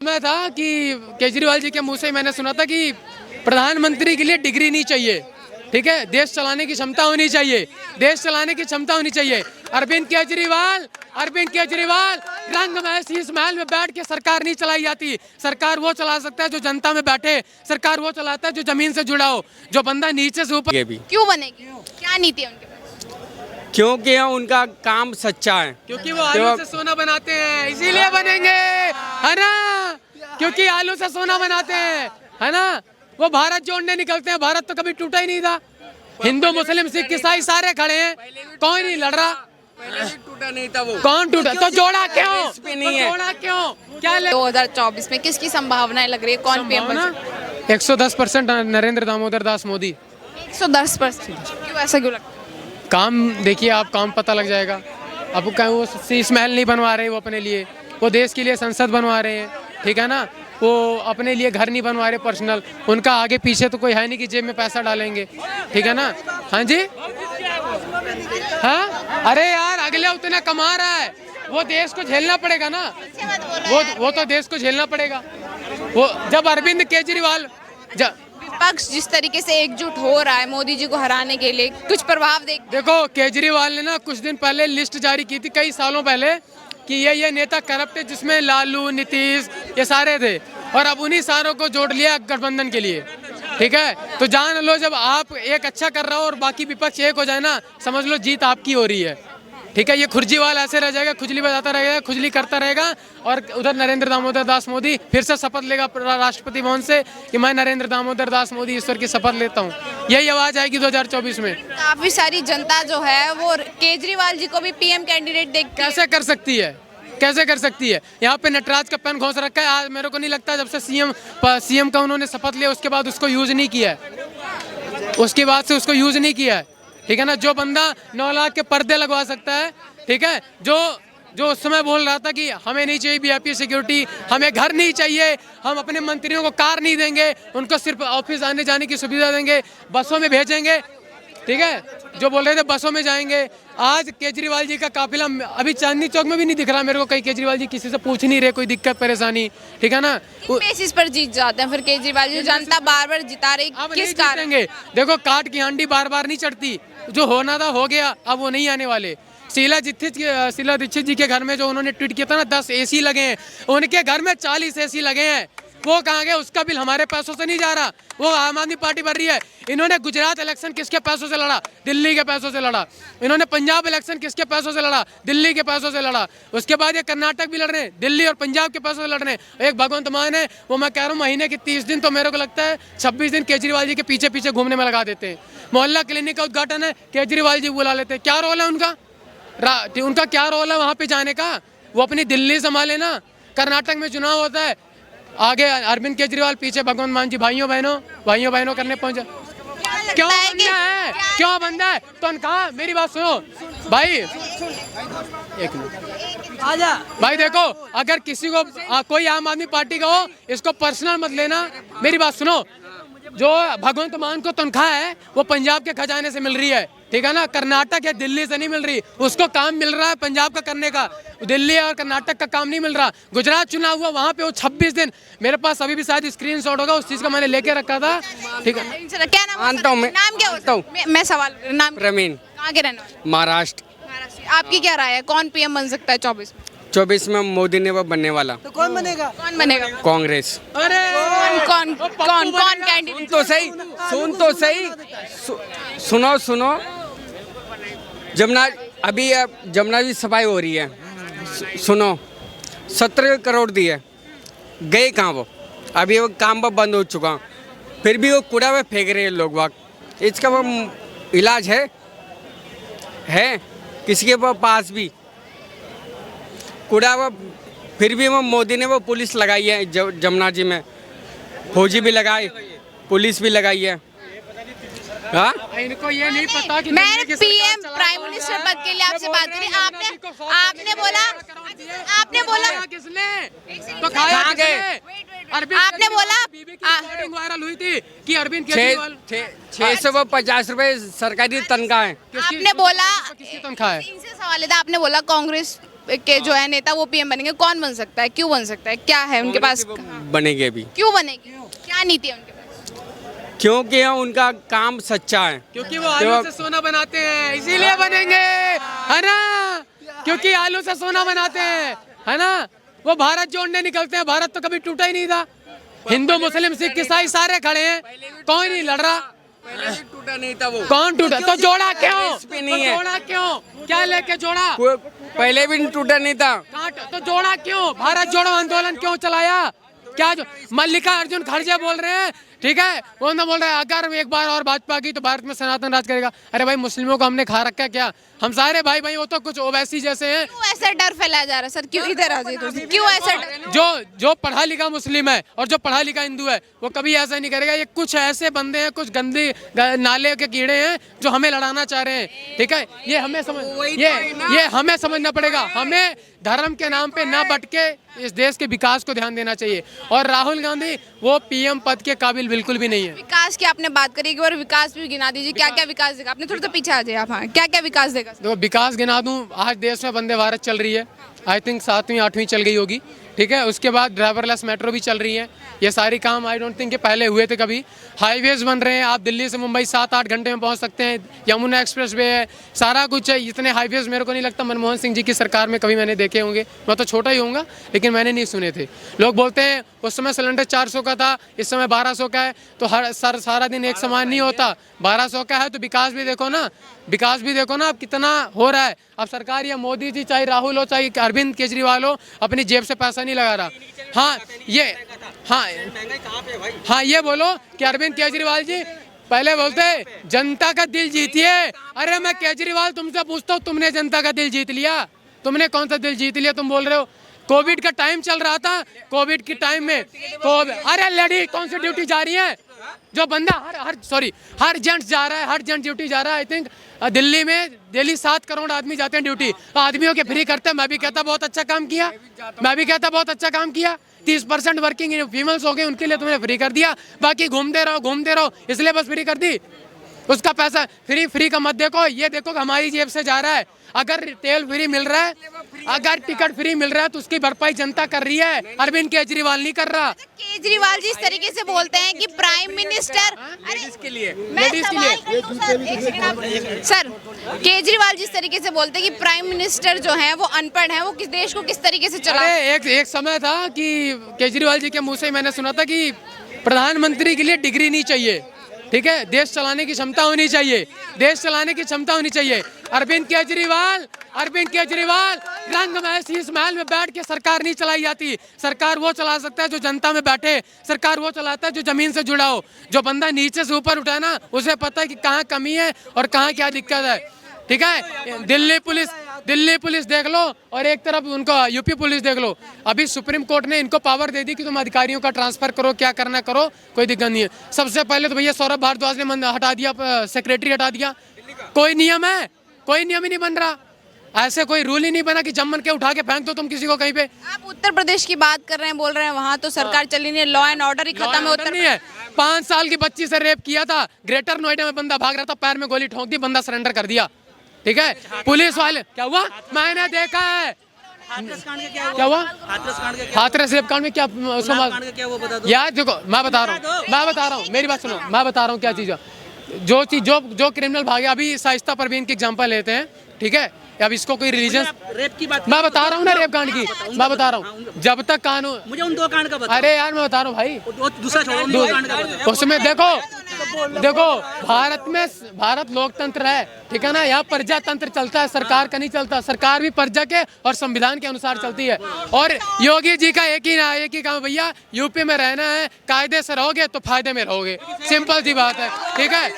मैं था कि केजरीवाल जी के मुंह से मैंने सुना था कि प्रधानमंत्री के लिए डिग्री नहीं चाहिए, ठीक है, देश चलाने की क्षमता होनी चाहिए, देश चलाने की क्षमता होनी चाहिए। अरविंद केजरीवाल रंग में शीश महल में बैठ के सरकार नहीं चलाई जाती। सरकार वो चला सकता है जो जनता में बैठे, सरकार वो चलाता है जो जमीन से जुड़ा हो, जो बंदा नीचे से ऊपर। क्यों बनेगी, क्या नीति है उनके पास? क्योंकि उनका काम सच्चा है, क्योंकि वो आलू से सोना बनाते हैं, इसीलिए बनेंगे, है ना? क्योंकि आलू से सोना बनाते हैं, है ना? वो भारत जोड़ने निकलते हैं। भारत तो कभी टूटा ही नहीं था। हिंदू मुस्लिम सिख ईसाई सारे खड़े हैं, कौन नहीं लड़ रहा? पहले भी टूटा नहीं था वो, कौन टूटा? तो जोड़ा क्यों? नहीं है। जोड़ा क्यों? क्या 2024 में किसकी संभावनाएं लग रही है, कौन पीएम बन सकता है? 110% नरेंद्र दामोदर दास मोदी। 110%? क्यों, ऐसा क्यों लगता है? काम देखिए आप, काम पता लग जाएगा। अब कहीं वो शीश महल नहीं बनवा रहे वो अपने लिए, वो देश के लिए संसद बनवा रहे हैं, ठीक है ना? वो अपने लिए घर नहीं बनवा रहे पर्सनल, उनका आगे पीछे तो कोई है नहीं कि जेब में पैसा डालेंगे, ठीक है ना? हाँ जी, हाँ, अरे यार अगले उतना कमा रहा है, वो देश को झेलना पड़ेगा ना, वो तो देश को झेलना पड़ेगा। वो जब अरविंद केजरीवाल विपक्ष जिस तरीके से एकजुट हो रहा है मोदी जी को हराने के लिए, कुछ प्रभाव देखो केजरीवाल ने ना कुछ दिन पहले लिस्ट जारी की थी, कई सालों पहले, कि ये नेता करप्ट है, जिसमें लालू, नीतीश ये सारे थे, और अब उन्हीं सारों को जोड़ लिया गठबंधन के लिए, ठीक है? तो जान लो जब आप एक अच्छा कर रहा हो और बाकी विपक्ष एक हो जाए ना, समझ लो जीत आपकी हो रही है, ठीक है? ये खुरजीवाल ऐसे रह जाएगा, खुजली बजाता रहेगा, खुजली करता रहेगा, और उधर नरेंद्र दामोदर दास मोदी फिर से शपथ लेगा राष्ट्रपति भवन से कि मैं नरेंद्र दामोदर दास मोदी ईश्वर की शपथ लेता हूँ। यही आवाज आएगी 2024 में। काफी सारी जनता जो है वो केजरीवाल जी को भी पीएम कैंडिडेट देखती है। कैसे कर सकती है, कैसे कर सकती है? यहाँ पे नटराज का पेन घोंस रखा है। आज मेरे को नहीं लगता जब से सीएम का उन्होंने शपथ लिया उसके बाद उसको यूज नहीं किया है, उसके बाद से उसको यूज नहीं किया है, ठीक है ना? जो बंदा 9 लाख के पर्दे लगवा सकता है, ठीक है, जो उस समय बोल रहा था कि हमें नहीं चाहिए वीआईपी सिक्योरिटी, हमें घर नहीं चाहिए, हम अपने मंत्रियों को कार नहीं देंगे, उनको सिर्फ ऑफिस आने जाने की सुविधा देंगे, बसों में भेजेंगे, ठीक है, जो बोल रहे थे बसों में जाएंगे। आज केजरीवाल जी का काफिला अभी चांदनी चौक में भी नहीं दिख रहा मेरे को कहीं। केजरीवाल जी किसी से पूछ नहीं रहे कोई दिक्कत परेशानी, ठीक है ना? बेसिस पर जीत जाते हैं फिर केजरीवाल जी, जनता बार बार जिता रही, किस कारण? देखो काट की हांडी बार बार नहीं चढ़ती, जो होना था हो गया, अब वो नहीं आने वाले। शीला दीक्षित जी के घर में जो उन्होंने ट्वीट किया था ना, 10 एसी लगे हैं, उनके घर में 40 एसी लगे हैं, वो कहाँ गए? उसका बिल हमारे पैसों से नहीं जा रहा, वो आम आदमी पार्टी भर रही है। इन्होंने गुजरात इलेक्शन किसके पैसों से लड़ा? दिल्ली के पैसों से लड़ा। इन्होंने पंजाब इलेक्शन किसके पैसों से लड़ा? दिल्ली के पैसों से लड़ा। उसके बाद ये कर्नाटक भी लड़ रहे हैं, दिल्ली और पंजाब के पैसों से लड़ रहे हैं। एक भगवंत मान है, वो मैं कह रहा हूँ महीने के 30 दिन तो मेरे को लगता है 26 दिन केजरीवाल जी के पीछे पीछे घूमने में लगा देते हैं। मोहल्ला क्लिनिक का उद्घाटन है, केजरीवाल जी बुला लेते हैं। क्या रोल है उनका? उनका क्या रोल है वहाँ पे जाने का? वो अपनी दिल्ली संभाले ना। कर्नाटक में चुनाव होता है, आगे अरविंद केजरीवाल, पीछे भगवंत मान जी। भाइयों बहनों करने पहुंचा। क्यों बंदा है? क्यों बंदा है? तनख्वाह, मेरी बात सुनो भाई, एक मिनट आजा भाई। देखो अगर किसी को कोई आम आदमी पार्टी का हो, इसको पर्सनल मत लेना, मेरी बात सुनो। जो भगवंत मान को तनख्वाह है वो पंजाब के खजाने से मिल रही है, ठीक है ना? कर्नाटक या दिल्ली से नहीं मिल रही। उसको काम मिल रहा है पंजाब का करने का, दिल्ली और कर्नाटक का काम नहीं मिल रहा। गुजरात चुनाव हुआ, वहाँ पे वो 26 दिन, मेरे पास अभी भी शायद स्क्रीनशॉट होगा उस चीज का, मैंने लेके रखा था, ठीक है? क्या नाम क्या होता है? मैं सवाल, नाम प्रवीण। कहाँ के रहने वाले? महाराष्ट्र। आपकी क्या राय है, कौन पीएम बन सकता है 24 में? मोदी ने वो बनने वाला। तो कौन बनेगा? कांग्रेस। अरे कौन कैंडिडेट? तो सही, सुन तो सही, सुनो। जमुना जी सफाई हो रही है, सुनो, 17 करोड़ दिए, गए कहाँ वो? अभी वो काम पर बंद हो चुका, फिर भी वो कूड़ा में फेंक रहे हैं लोग बाग। इसका वो इलाज है किसी के पास भी? कूड़ा वो, फिर भी वो मोदी ने वो पुलिस लगाई है जमुना जी में, फौजी भी लगाए, पुलिस भी लगाई है। हाँ? इनको ये नहीं पता कि मैं पीएम प्राइम मिनिस्टर पद के लिए आपसे बात करी, आपने बोला किसने? तो खाया किसने? आपने बोला वायरल हुई थी कि अरविंद केजरीवाल 650 रुपए सरकारी तनख्वाह है। आपने बोला, किसकी तनख्वाह है? इनसे सवाल था, आपने बोला कांग्रेस के जो है नेता वो पीएम बनेंगे, कौन बन सकता है, क्यों बन सकता है, क्या है उनके पास, बनेंगे अभी, क्यों बनेगी, क्या नीति है उनके पास? क्योंकि उनका काम सच्चा है। क्योंकि वो आलू से सोना बनाते हैं, इसीलिए बनेंगे, है ना, क्योंकि आलू से सोना बनाते हैं, है ना। वो भारत जोड़ने निकलते हैं, भारत तो कभी टूटा ही नहीं था, हिंदू मुस्लिम सिख ईसाई सारे खड़े हैं, कौन नहीं लड़ रहा, पहले भी टूटा नहीं था वो, कौन टूटा, तो जोड़ा क्यों, पे नहीं है। जोड़ा क्यों, क्या लेके जोड़ा, पहले भी टूटा नहीं था, तो जोड़ा क्यों, भारत जोड़ो आंदोलन क्यों चलाया, क्या जो मल्लिका अर्जुन खड़गे बोल रहे हैं, ठीक है, वो ना बोल रहे हैं अगर एक बार और भाजपा की तो भारत में सनातन राज करेगा। अरे भाई मुस्लिमों को हमने खा रखा है क्या, हम सारे भाई भाई, वो तो कुछ ओवैसी जैसे हैं। क्यों ऐसा डर फैलाया जा रहा है सर, क्यों इधर आ जाइए, क्यों ऐसा डर? जो पढ़ा लिखा मुस्लिम है और जो पढ़ा लिखा हिंदू है वो कभी ऐसा नहीं करेगा। ये कुछ ऐसे बंदे हैं, कुछ गंदे नाले के कीड़े हैं जो हमें लड़ाना चाह रहे हैं, ठीक है, ये हमें ये हमें समझना पड़ेगा, हमें धर्म के नाम पे ना बटके इस देश के विकास को ध्यान देना चाहिए। और राहुल गांधी वो पीएम पद के काबिल बिल्कुल भी नहीं है। विकास की आपने बात करी, एक बार विकास भी गिना दीजिए, क्या क्या विकास देगा, आपने थोड़ा सा पीछे आ जाए आप, हाँ क्या क्या विकास देगा? देखो विकास गिना दूं, आज देश में वंदे भारत चल रही है, आई थिंक 7वीं 8वीं चल गई होगी, ठीक है, उसके बाद ड्राइवरलेस मेट्रो भी चल रही है, ये सारी काम आई डोंट थिंक कि पहले हुए थे कभी। हाईवेज बन रहे हैं, आप दिल्ली से मुंबई 7-8 घंटे में पहुंच सकते हैं, यमुना एक्सप्रेस वे है, सारा कुछ है। इतने हाईवेज मेरे को नहीं लगता मनमोहन सिंह जी की सरकार में कभी मैंने देखे होंगे, मैं तो छोटा ही होऊंगा लेकिन मैंने नहीं सुने थे। लोग बोलते हैं उस समय सिलेंडर 400 का था, इस समय 1200 का है, तो हर सारा दिन एक समान नहीं होता, 1200 का है तो विकास भी देखो ना, विकास भी देखो ना अब कितना हो रहा है। अब सरकार या मोदी जी चाहे राहुल हो चाहे अरविंद केजरीवाल हो, अपनी जेब से पैसा नहीं लगा रहा। हाँ ये बोलो कि अरविंद केजरीवाल जी पहले बोलते जनता का दिल जीतिए, अरे मैं केजरीवाल तुमसे पूछता हूँ, तुमने जनता का दिल जीत लिया? तुमने कौन सा दिल जीत लिया? तुम बोल रहे हो कोविड का टाइम चल रहा था, कोविड के टाइम में अरे लेडी कौन सी ड्यूटी जा रही है, जो बंदा हर जेंट्स जा रहा है, हर जेंट्स ड्यूटी जा रहा है। आई थिंक दिल्ली में डेली 7 करोड़ आदमी जाते हैं ड्यूटी, आदमियों के फ्री करते हैं। मैं भी कहता बहुत अच्छा काम किया, मैं भी कहता बहुत अच्छा काम किया। 30% वर्किंग फीमेल्स हो गए, उनके लिए तुमने फ्री कर दिया, बाकी घूमते रहो, इसलिए बस फ्री कर दी। उसका पैसा फ्री का मत देखो, ये देखो कि हमारी जेब से जा रहा है। अगर तेल फ्री मिल रहा है, अगर टिकट फ्री मिल रहा है तो उसकी भरपाई जनता कर रही है, अरविंद केजरीवाल नहीं कर रहा। केजरीवाल जी इस तरीके से बोलते हैं कि प्राइम मिनिस्टर, लेडीज के लिए, सर केजरीवाल जी इस तरीके से बोलते हैं कि प्राइम मिनिस्टर जो है वो अनपढ़ है, वो किस देश को किस तरीके से चला। एक समय था कि केजरीवाल जी के मुंह से मैंने सुना था कि प्रधानमंत्री के लिए डिग्री नहीं चाहिए, ठीक है, देश चलाने की क्षमता होनी चाहिए, देश चलाने की क्षमता होनी चाहिए। अरविंद केजरीवाल रंग में शीश महल में बैठ के सरकार नहीं चलाई जाती, सरकार वो चला सकता है जो जनता में बैठे, सरकार वो चलाता है जो जमीन से जुड़ा हो, जो बंदा नीचे से ऊपर उठा है ना, उसे पता है कि कहाँ कमी है और कहाँ क्या दिक्कत है, ठीक है। दिल्ली पुलिस देख लो और एक तरफ उनको यूपी पुलिस देख लो। अभी सुप्रीम कोर्ट ने इनको पावर दे दी कि तुम अधिकारियों का ट्रांसफर करो, क्या करना करो, कोई दिक्कत नहीं है। सबसे पहले तो भैया सौरभ भारद्वाज ने हटा दिया, सेक्रेटरी हटा दिया, कोई नियम है, कोई नियम ही नहीं बन रहा, ऐसे कोई रूल ही नहीं बना कि जमन के उठा के फेंक दो तुम किसी को कहीं पे। आप उत्तर प्रदेश की बात कर रहे हैं, बोल रहे हैं वहाँ तो सरकार चली नहीं है, लॉ एंड ऑर्डर ही खत्म है उत्तर नहीं है। 5 साल की बच्ची से रेप किया था, ग्रेटर नोएडा में बंदा भाग रहा था, पैर में गोली ठोक दी, बंदा सरेंडर कर दिया, ठीक है। पुलिस वाले क्या हुआ, मैंने देखा है, क्या हुआ हाथरस रेप कांड में, क्या उसको यार देखो मैं बता रहा हूँ मेरी बात सुनो, मैं बता रहा हूँ क्या चीज़ है। जो क्रिमिनल भागे, अभी शाइस्ता परवीन की एग्जांपल लेते हैं, ठीक है, अब इसको कोई रिलीजन रेप की बात मैं बता रहा हूँ ना, रेप कांड की मैं बता रहा हूँ, जब तक कानून, मुझे उन 2 कांड का बता। अरे यार मैं बता रहा हूँ भाई, दूसरा छोड़ो, उन 2 कांड का बता। उसमें देखो भारत लोकतंत्र है, ठीक है ना, यहाँ प्रजातंत्र चलता है, सरकार का नहीं चलता, सरकार भी प्रजा के और संविधान के अनुसार चलती है। और योगी जी का एक ही काम भैया, यूपी में रहना है, कायदे से रहोगे तो फायदे में रहोगे, सिंपल सी बात है, ठीक है।